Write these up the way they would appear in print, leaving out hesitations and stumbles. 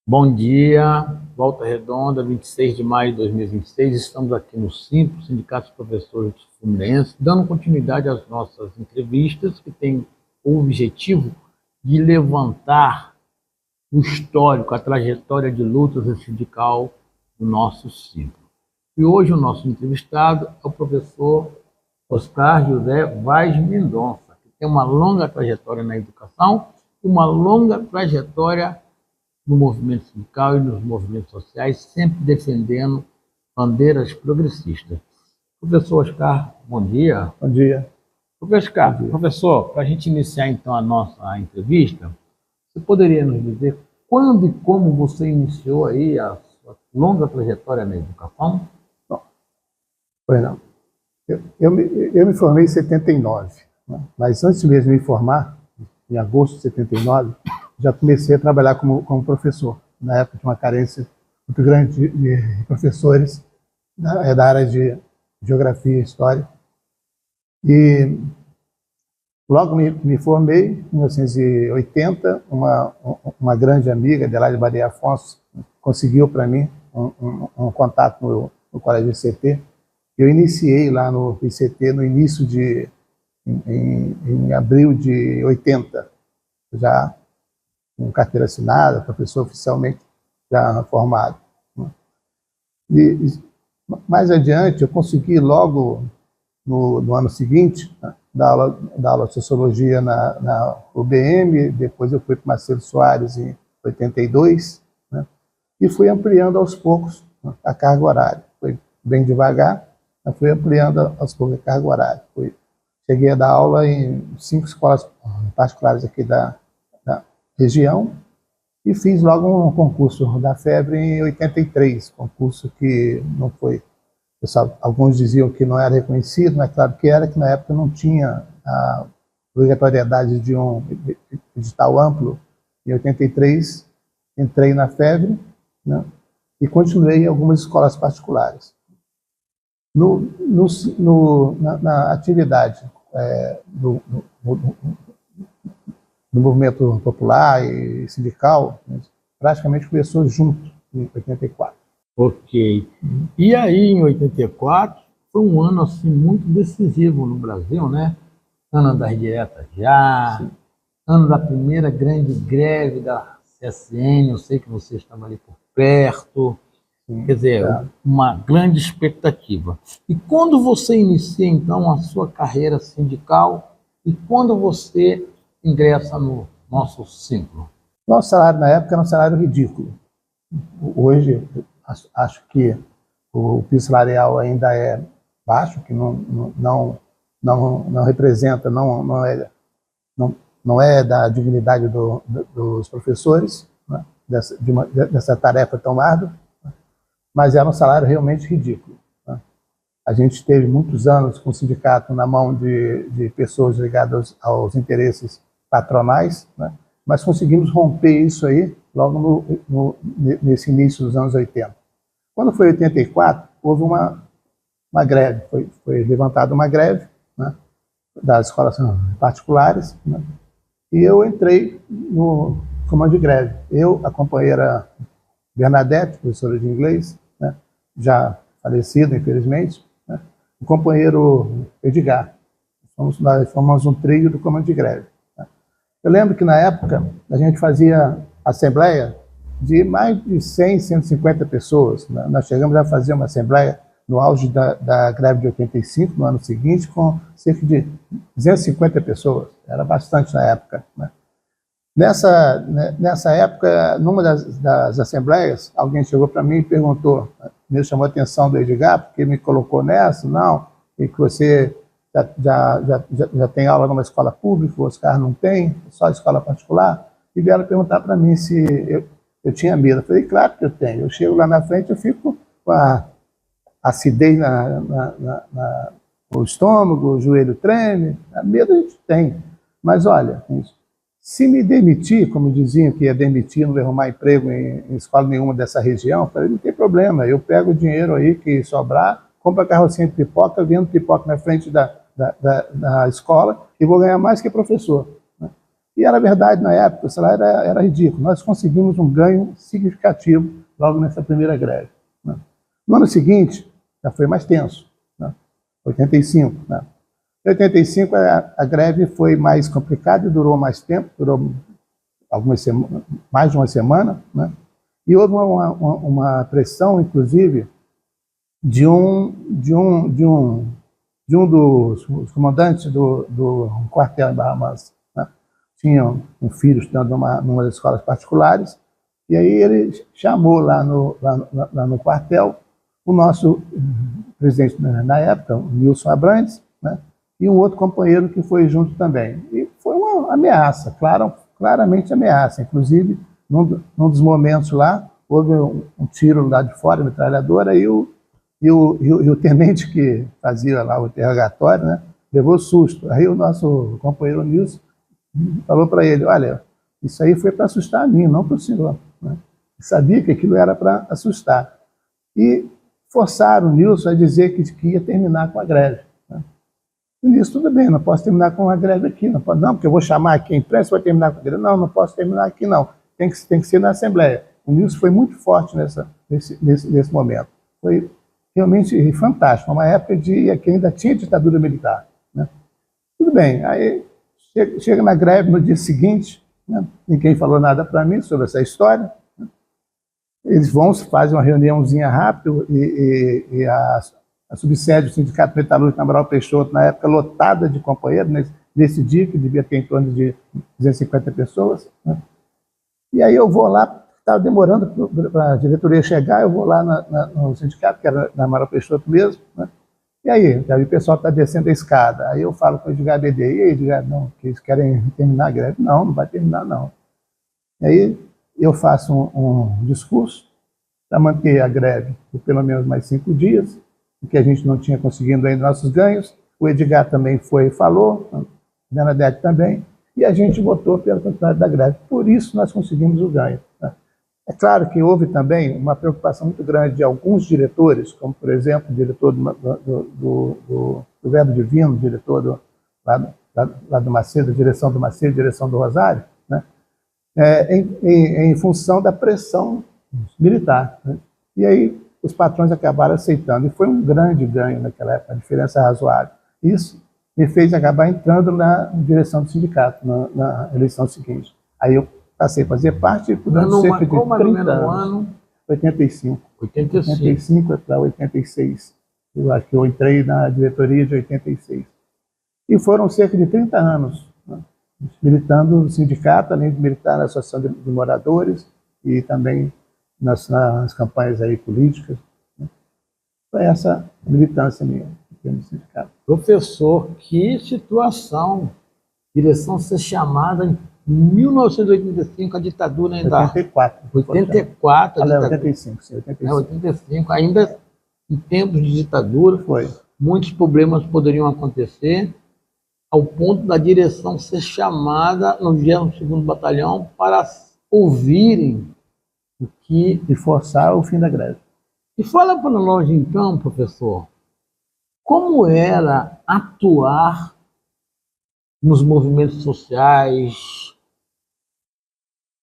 Bom dia, Volta Redonda, 26 de maio de 2026. Estamos aqui no SIMPRO, Sindicato dos Professores Fluminenses, dando continuidade às nossas entrevistas, que tem o objetivo de levantar o histórico, a trajetória de luta sindical do nosso SIMPRO. E hoje o nosso entrevistado é o professor Oscar José Vaz Mendonça, que tem uma longa trajetória na educação e uma longa trajetória no movimento sindical e nos movimentos sociais, sempre defendendo bandeiras progressistas. Professor Oscar, bom dia. Bom dia. Professor, para a gente iniciar então a nossa entrevista, você poderia nos dizer quando e como você iniciou aí a sua longa trajetória na educação? Pois não. Eu me formei em 79, né? Mas antes mesmo de me formar, em agosto de 79, já comecei a trabalhar como professor, na época de uma carência muito grande de professores da área de geografia e história. E logo me formei, em 1980, uma grande amiga, Adelaide Badia Afonso, conseguiu para mim um contato no Colégio ICT. Eu iniciei lá no ICT no início em abril de 80, já com carteira assinada, professor oficialmente já formado. E mais adiante, eu consegui logo no ano seguinte, né, dar aula de sociologia na UBM, depois eu fui para Marcelo Soares em 82, né, e fui ampliando aos poucos, né, a carga horária. Foi bem devagar, mas fui ampliando aos poucos a carga horária. Cheguei a dar aula em 5 escolas particulares aqui da região e fiz logo um concurso da FEBRE em 83, concurso que não foi, pessoal, alguns diziam que não era reconhecido, mas claro que era, que na época não tinha a obrigatoriedade de um edital amplo. Em 83 entrei na FEBRE, né, e continuei em algumas escolas particulares. Na atividade do movimento popular e sindical, né, praticamente começou junto, em 84. Ok. E aí, em 84, foi um ano assim, muito decisivo no Brasil, né? Ano das diretas já, sim, ano da primeira grande greve da CSN, eu sei que você estava ali por perto. Sim, quer dizer, uma grande expectativa. E quando você inicia, então, a sua carreira sindical e quando você ingressa no nosso SIMPRO? Nosso salário na época era um salário ridículo. Hoje, acho que o piso salarial ainda é baixo, que não representa, não é da dignidade dos professores, né, dessa tarefa tão árdua, mas era um salário realmente ridículo, né? A gente teve muitos anos com o sindicato na mão de pessoas ligadas aos interesses patronais, né? Mas conseguimos romper isso aí logo nesse início dos anos 80. Quando foi 84, houve uma greve, foi levantada uma greve, né, das escolas particulares, né, e eu entrei no comando de greve. Eu, a companheira Bernadette, professora de inglês, né, já falecida, infelizmente, né, o companheiro Edgar. Nós formamos um trio do comando de greve. Eu lembro que, na época, a gente fazia assembleia de mais de 100, 150 pessoas. Nós chegamos a fazer uma assembleia no auge da greve de 85, no ano seguinte, com cerca de 250 pessoas. Era bastante na época, né? Nessa época, numa das assembleias, alguém chegou para mim e perguntou, me chamou a atenção do Edgar, porque me colocou nessa, não, e que você já tem aula numa escola pública, o Oscar não tem, só escola particular, e vieram perguntar para mim se eu tinha medo. Eu falei, claro que eu tenho. Eu chego lá na frente, eu fico com a acidez no estômago, o joelho treme, medo a gente tem. Mas olha, se me demitir, como diziam que ia demitir, não ia arrumar emprego em escola nenhuma dessa região, eu falei, não tem problema, eu pego o dinheiro aí que sobrar, compro a carrocinha de pipoca, vendo pipoca na frente da escola e vou ganhar mais que professor, né? E, na verdade, na época, o salário era ridículo. Nós conseguimos um ganho significativo logo nessa primeira greve, né? No ano seguinte, já foi mais tenso, né? 85, né? Em 85, a greve foi mais complicada e durou mais tempo, durou mais de uma semana, né? E houve uma pressão, inclusive, de um dos comandantes do quartel em Barra Mansa, né? Tinha um filho estudando numa das escolas particulares, e aí ele chamou lá no quartel o nosso presidente na época, o Nilson Abrantes, né? E um outro companheiro que foi junto também. E foi uma ameaça, claramente ameaça. Inclusive, num dos momentos lá, houve um tiro lá de fora, metralhadora, e o tenente que fazia lá o interrogatório, né, levou susto. Aí o nosso companheiro Nilson falou para ele: olha, isso aí foi para assustar a mim, não para o senhor, né? Sabia que aquilo era para assustar. E forçaram o Nilson a dizer que ia terminar com a greve, né? E disse: tudo bem, não posso terminar com a greve aqui, não, porque eu vou chamar aqui a imprensa, vai terminar com a greve. Não posso terminar aqui, não. Tem que ser na Assembleia. O Nilson foi muito forte nesse momento. Foi realmente fantástico, uma época que ainda tinha ditadura militar, né? Tudo bem, aí chega na greve no dia seguinte, né? Ninguém falou nada para mim sobre essa história, né? Eles fazem uma reuniãozinha rápida e a subsede do Sindicato Metalúrgico na Amaral Peixoto, na época, lotada de companheiros, nesse dia, que devia ter em torno de 250 pessoas, né? E aí eu vou lá, estava demorando para a diretoria chegar, eu vou lá no sindicato, que era na Amaral Peixoto mesmo, né? E aí o pessoal está descendo a escada. Aí eu falo com o Edgar BD: e aí, Edgar, não, que eles querem terminar a greve? Não vai terminar, não. E aí eu faço um discurso para manter a greve por pelo menos mais 5 dias, porque a gente não tinha conseguido ainda nossos ganhos. O Edgar também foi e falou, a Bernadette também, e a gente votou pela continuidade da greve. Por isso nós conseguimos o ganho, né? É claro que houve também uma preocupação muito grande de alguns diretores, como, por exemplo, o diretor do Verbo Divino, diretor lá do Macedo, direção do Macedo, direção do Rosário, né? Em função da pressão militar, né? E aí os patrões acabaram aceitando, e foi um grande ganho naquela época, a diferença razoável. Isso me fez acabar entrando na direção do sindicato, na eleição seguinte. Aí eu passei a fazer parte durante cerca de 30 anos. 85. 85 para 86. Eu acho que eu entrei na diretoria de 86. E foram cerca de 30 anos, né, militando no sindicato, além de militar na Associação de Moradores e também nas campanhas aí políticas, né. Foi essa militância minha no sindicato. Professor, que situação! Direção ser chamada em 1985, a ditadura ainda... 84. 84, a ditadura. 85, sim, 85. 85, ainda em tempos de ditadura. Foi. Muitos problemas poderiam acontecer, ao ponto da direção ser chamada no 22º Batalhão para ouvirem o que... E forçar o fim da greve. E fala para nós, então, professor, como era atuar nos movimentos sociais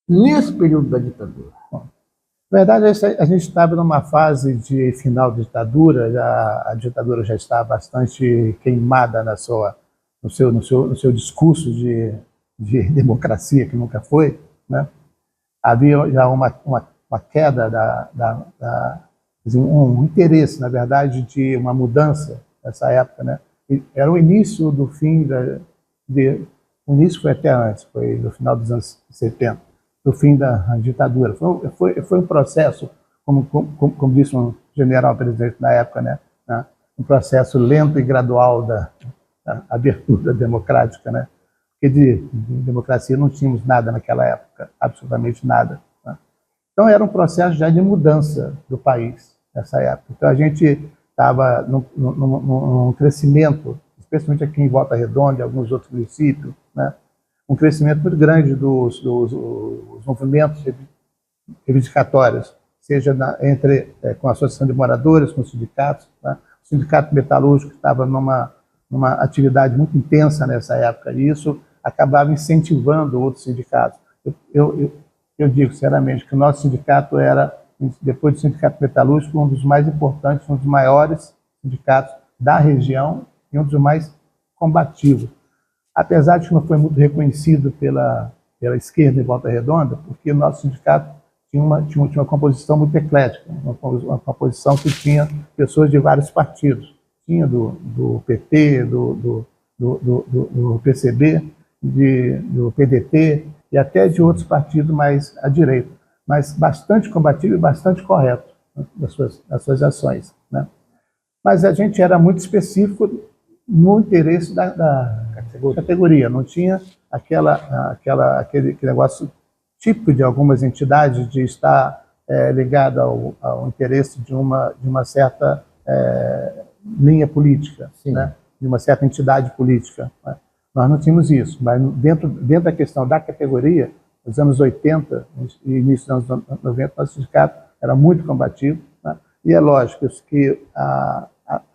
nesse período da ditadura? Bom, na verdade, a gente estava numa fase de final de ditadura, a ditadura já estava bastante queimada no seu discurso de democracia, que nunca foi, né? Havia já uma queda, um interesse, na verdade, de uma mudança nessa época, né? E era o início do fim o início foi até antes, foi no final dos anos 70, do fim da ditadura. Foi um processo, como disse um general presidente na época, né? Um processo lento e gradual da abertura democrática, né? Porque de democracia não tínhamos nada naquela época, absolutamente nada, né? Então era um processo já de mudança do país nessa época. Então a gente estava num crescimento, especialmente aqui em Volta Redonda e alguns outros municípios, né? Um crescimento muito grande dos movimentos reivindicatórios, seja com a Associação de Moradores, com os sindicatos, né? O Sindicato Metalúrgico estava numa atividade muito intensa nessa época, e isso acabava incentivando outros sindicatos. Eu digo, sinceramente, que o nosso sindicato era, depois do Sindicato Metalúrgico, um dos mais importantes, um dos maiores sindicatos da região e um dos mais combativos. Apesar de que não foi muito reconhecido pela esquerda em Volta Redonda, porque o nosso sindicato tinha uma composição muito eclética, uma composição que tinha pessoas de vários partidos. Tinha do PT, do PCB, do PDT e até de outros partidos mais à direita, mas bastante combativo e bastante correto, né, nas suas ações, né? Mas a gente era muito específico no interesse da categoria, não tinha aquele negócio típico de algumas entidades de estar ligado ao interesse de uma certa linha política, né? De uma certa entidade política, né? Nós não tínhamos isso, mas dentro da questão da categoria, nos anos 80 e início dos anos 90, nosso sindicato era muito combativo, né? E é lógico que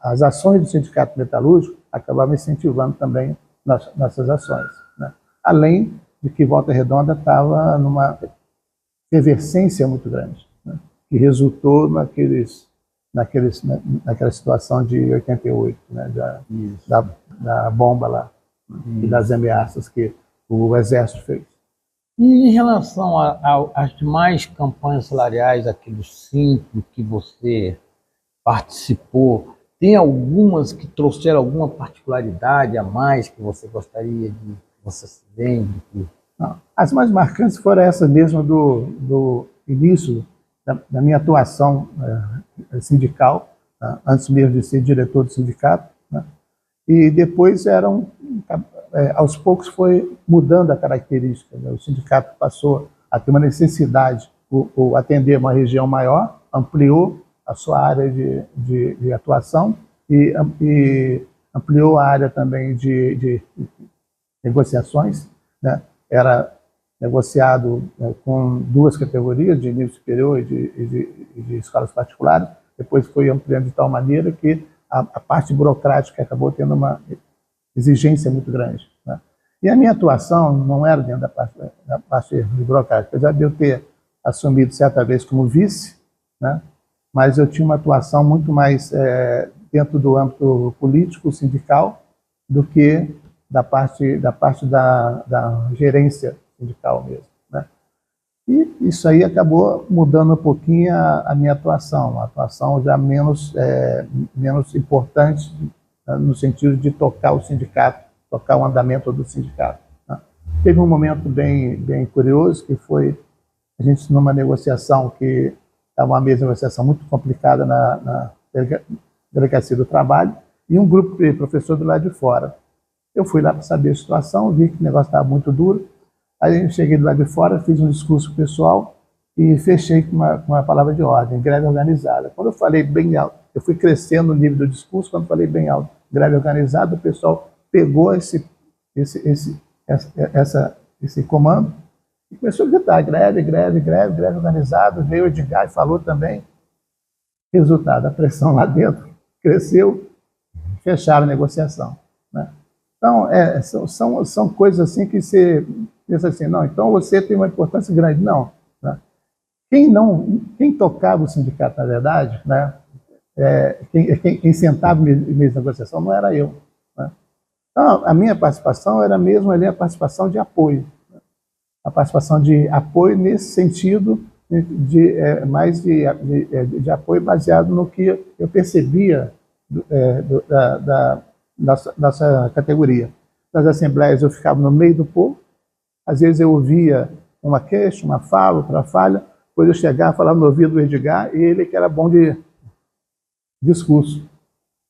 as ações do Sindicato Metalúrgico acabavam incentivando também nossas ações, né? Além de que Volta Redonda estava numa efervescência muito grande, né? Que resultou naquela situação de 88, né? Da bomba lá, e das ameaças que o Exército fez. E em relação às demais campanhas salariais aqui do Simples que você participou, tem algumas que trouxeram alguma particularidade a mais que você gostaria de que você se lembre? Não, as mais marcantes foram essas mesmo do início da minha atuação sindical, antes mesmo de ser diretor do sindicato, né? E depois aos poucos foi mudando a característica, né? O sindicato passou a ter uma necessidade por atender uma região maior, ampliou a sua área de atuação e ampliou a área também de negociações, né? Era negociado com duas categorias, de nível superior e de escolas particulares. Depois foi ampliando de tal maneira que a parte burocrática acabou tendo uma exigência muito grande, né? E a minha atuação não era dentro da parte burocrática, apesar de eu ter assumido certa vez como vice, né? Mas eu tinha uma atuação muito mais dentro do âmbito político, sindical, do que da parte da gerência sindical mesmo, né? E isso aí acabou mudando um pouquinho a minha atuação, uma atuação já menos importante, né, no sentido de tocar o sindicato, tocar o andamento do sindicato, né? Teve um momento bem curioso, que foi a gente numa negociação que estava uma mesa de negociação muito complicada na Delegacia do Trabalho, e um grupo de professores do lado de fora. Eu fui lá para saber a situação, vi que o negócio estava muito duro. Aí eu cheguei do lado de fora, fiz um discurso pessoal e fechei com uma palavra de ordem: greve organizada. Quando eu falei bem alto, eu fui crescendo no nível do discurso, quando eu falei bem alto, greve organizada, o pessoal pegou esse comando e começou a gritar: greve organizada. Veio o Edgar e falou também. Resultado, a pressão lá dentro cresceu, fecharam a negociação, né? Então, são coisas assim que você pensa assim, não, então você tem uma importância grande. Não, né? Quem tocava o sindicato, na verdade, né, quem sentava em mesa de negociação não era eu, né? Então, a minha participação era mesmo ali a participação de apoio, né? A participação de apoio nesse sentido mais de apoio baseado no que eu percebia da nossa categoria. Nas assembleias eu ficava no meio do povo, às vezes eu ouvia uma queixa, uma fala, outra falha, depois eu chegava, falava no ouvido do Edgar, e ele que era bom de discurso.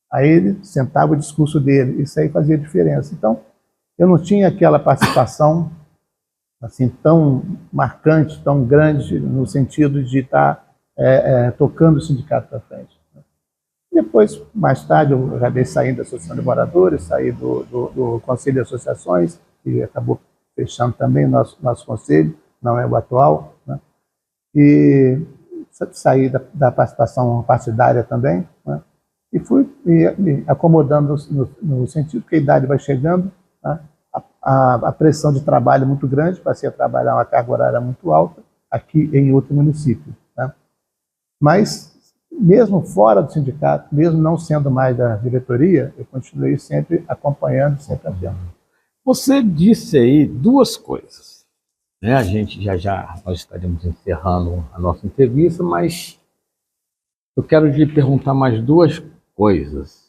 Aí ele sentava o discurso dele, isso aí fazia diferença. Então, eu não tinha aquela participação assim tão marcante, tão grande, no sentido de estar tocando o sindicato para frente. Depois, mais tarde, eu acabei saindo da Associação de Moradores, saí do Conselho de Associações, que acabou fechando também o nosso conselho, não é o atual, né? E saí da participação partidária também, né? E fui me acomodando no sentido que a idade vai chegando, né? a pressão de trabalho muito grande, passei a trabalhar uma carga horária muito alta aqui em outro município, né? Mas, mesmo fora do sindicato, mesmo não sendo mais da diretoria, eu continuei sempre acompanhando, sempre atento. Você disse aí duas coisas, né? A gente nós estaremos encerrando a nossa entrevista, mas eu quero lhe perguntar mais duas coisas.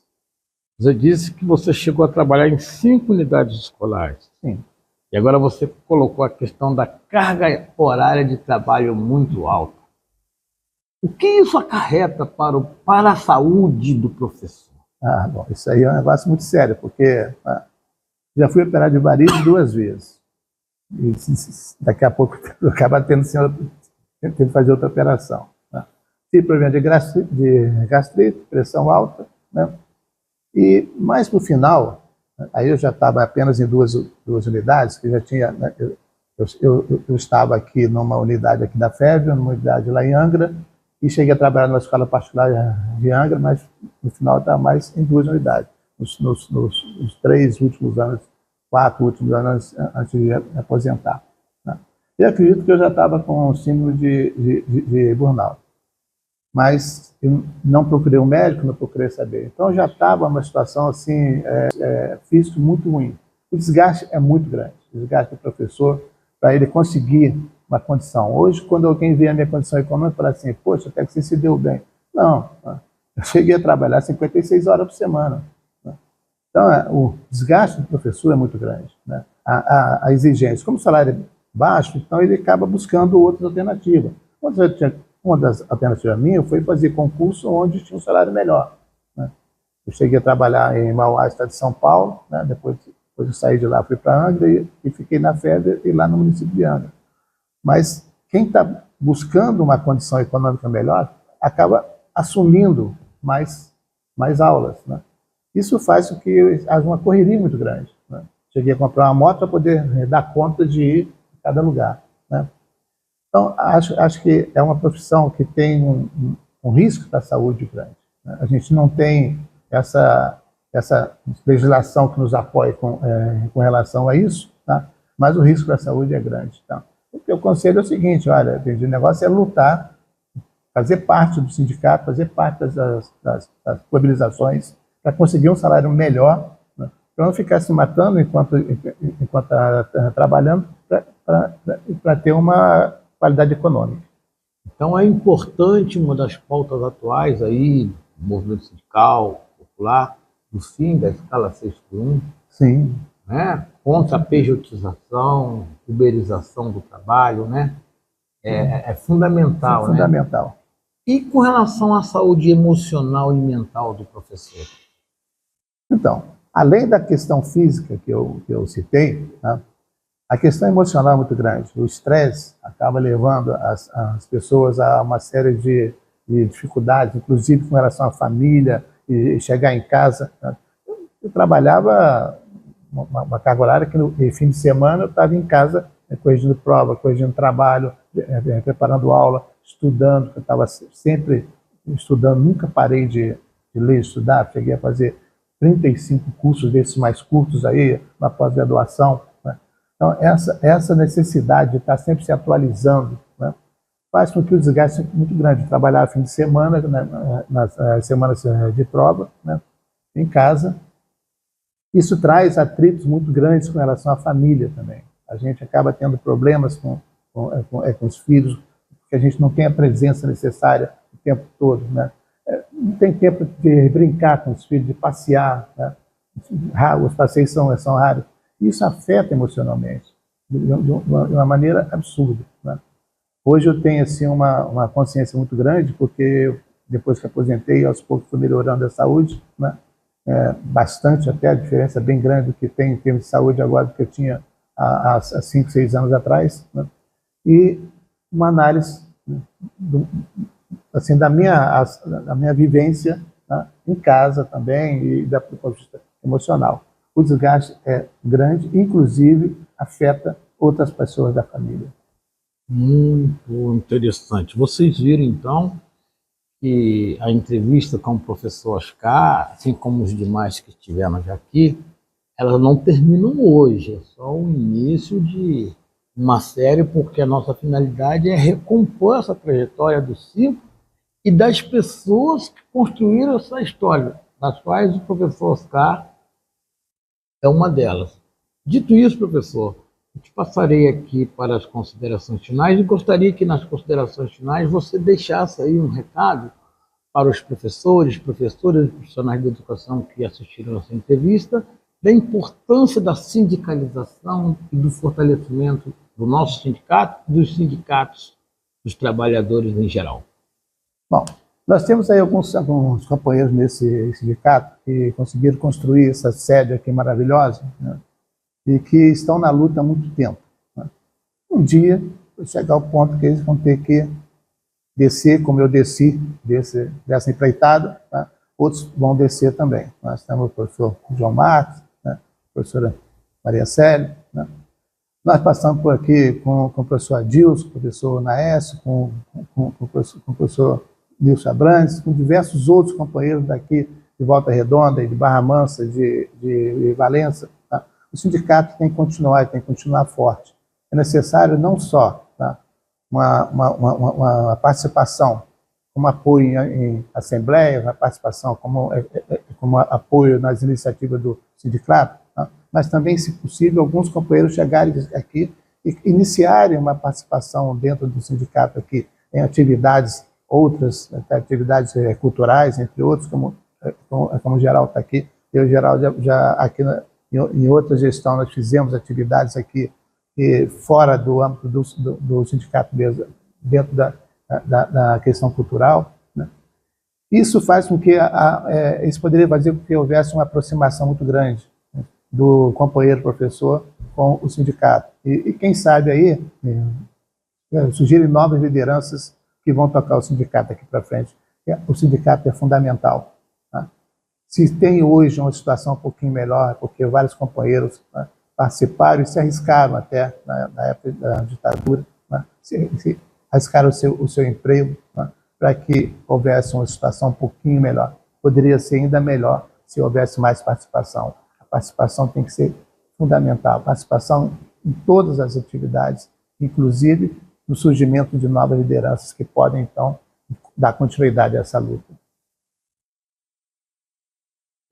Você disse que você chegou a trabalhar em 5 unidades escolares. Sim. E agora você colocou a questão da carga horária de trabalho muito alta. O que isso acarreta para a saúde do professor? Bom, isso aí é um negócio muito sério, porque já fui operado de varizes 2 vezes. E daqui a pouco eu acabo tendo que fazer outra operação, né? Tive problema de gastrite, pressão alta, né? E mais para o final, aí eu já estava apenas em duas unidades, que já tinha, né? Eu estava aqui numa unidade aqui da FEB, numa unidade lá em Angra, e cheguei a trabalhar numa escola particular de Angra, mas no final eu estava mais em 2 unidades, nos 3 últimos anos, 4 últimos anos antes de me aposentar, né? E acredito que eu já estava com síndrome de burnout. Mas eu não procurei um médico, não procurei saber. Então eu já estava numa situação assim, física muito ruim. O desgaste é muito grande, o desgaste do professor, para ele conseguir uma condição. Hoje, quando alguém vê a minha condição econômica, fala assim, poxa, até que você se deu bem. Não, eu cheguei a trabalhar 56 horas por semana, né? Então, o desgaste do professor é muito grande, né? A exigência. Como o salário é baixo, então ele acaba buscando outras alternativas. Uma das alternativas minhas foi fazer concurso onde tinha um salário melhor, né? Eu cheguei a trabalhar em Mauá, estado de São Paulo, né? Depois eu saí de lá, fui para Angra e fiquei na FEB e lá no município de Angra. Mas quem está buscando uma condição econômica melhor acaba assumindo mais aulas, né? Isso faz com que haja uma correria muito grande, né? Cheguei a comprar uma moto para poder dar conta de ir em cada lugar, né? Então, acho que é uma profissão que tem um risco da saúde grande, né? A gente não tem essa legislação que nos apoie com relação a isso, tá? Mas o risco da saúde é grande. Tá? O que eu aconselho é o seguinte, olha, o negócio é lutar, fazer parte do sindicato, fazer parte das mobilizações para conseguir um salário melhor, né? Para não ficar se matando enquanto está trabalhando, para ter uma qualidade econômica. Então é importante, uma das pautas atuais aí, do movimento sindical, popular, do fim da escala 6x1, sim, né? Contra a pejotização, uberização do trabalho, né? É fundamental, é fundamental. Né? E com relação à saúde emocional e mental do professor? Então, além da questão física que eu citei, né, a questão emocional é muito grande. O estresse acaba levando as pessoas a uma série de dificuldades, inclusive com relação à família, e chegar em casa, né? Eu trabalhava uma carga horária que no fim de semana eu estava em casa corrigindo prova, corrigindo trabalho, preparando aula, estudando, porque eu estava sempre estudando, nunca parei de ler e estudar, cheguei a fazer 35 cursos desses mais curtos aí, na pós-graduação, né? Então, essa necessidade de estar sempre se atualizando, né, faz com que o desgaste seja muito grande. Trabalhar fim de semana, né, nas semanas de prova, né, em casa. Isso traz atritos muito grandes com relação à família também. A gente acaba tendo problemas com os filhos, porque a gente não tem a presença necessária o tempo todo, né? Não tem tempo de brincar com os filhos, de passear, né? Os passeios são raros. Isso afeta emocionalmente, de uma maneira absurda, né? Hoje eu tenho assim, uma consciência muito grande, porque depois que aposentei, aos poucos fui melhorando a saúde, né? Bastante até, a diferença é bem grande do que tem em termos de saúde agora do que eu tinha há 5, 6 anos atrás, né? E uma análise, né, assim, da minha vivência, né, em casa também e do ponto de vista emocional. O desgaste é grande, inclusive afeta outras pessoas da família. Muito interessante. Vocês viram, então, que a entrevista com o professor Oscar, assim como os demais que estivemos aqui, elas não terminam hoje, é só o início de uma série, porque a nossa finalidade é recompor essa trajetória do Simples e das pessoas que construíram essa história, das quais o professor Oscar é uma delas. Dito isso, professor, eu te passarei aqui para as considerações finais e gostaria que nas considerações finais você deixasse aí um recado para os professores, professoras e profissionais da educação que assistiram essa entrevista, da importância da sindicalização e do fortalecimento do nosso sindicato e dos sindicatos dos trabalhadores em geral. Bom, nós temos aí alguns companheiros nesse sindicato que conseguiram construir essa sede aqui maravilhosa, né, e que estão na luta há muito tempo, né. Um dia vai chegar ao ponto que eles vão ter que descer, como eu desci dessa empreitada, tá? Outros vão descer também. Nós temos o professor João Marcos, né? A professora Maria Célia, né? Nós passamos por aqui com o professor Adilson, com o professor Naécio, com o professor Nilson Abrantes, com diversos outros companheiros daqui de Volta Redonda, de Barra Mansa, de Valença. Tá? O sindicato tem que continuar forte. É necessário não só, tá, uma participação como apoio em assembleia, uma participação como apoio nas iniciativas do sindicato, tá? Mas também, se possível, alguns companheiros chegarem aqui e iniciarem uma participação dentro do sindicato aqui, em atividades, outras atividades culturais, entre outros, como o Geraldo está aqui. Eu, Geraldo, já aqui em outra gestão, nós fizemos atividades aqui fora do âmbito do sindicato mesmo, dentro da questão cultural, né? Isso faz com que isso poderia fazer com que houvesse uma aproximação muito grande, né, do companheiro professor com o sindicato. E quem sabe aí surgirem novas lideranças que vão tocar o sindicato aqui para frente. O sindicato é fundamental, tá? Se tem hoje uma situação um pouquinho melhor, porque vários companheiros, né, participaram e se arriscaram até na época da ditadura, né, se arriscaram o seu emprego, né, para que houvesse uma situação um pouquinho melhor. Poderia ser ainda melhor se houvesse mais participação. A participação tem que ser fundamental, a participação em todas as atividades, inclusive no surgimento de novas lideranças que podem, então, dar continuidade a essa luta.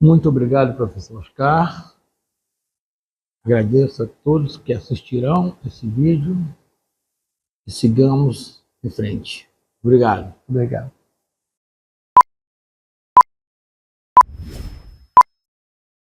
Muito obrigado, professor Oscar. Agradeço a todos que assistirão esse vídeo e sigamos em frente. Obrigado. Obrigado.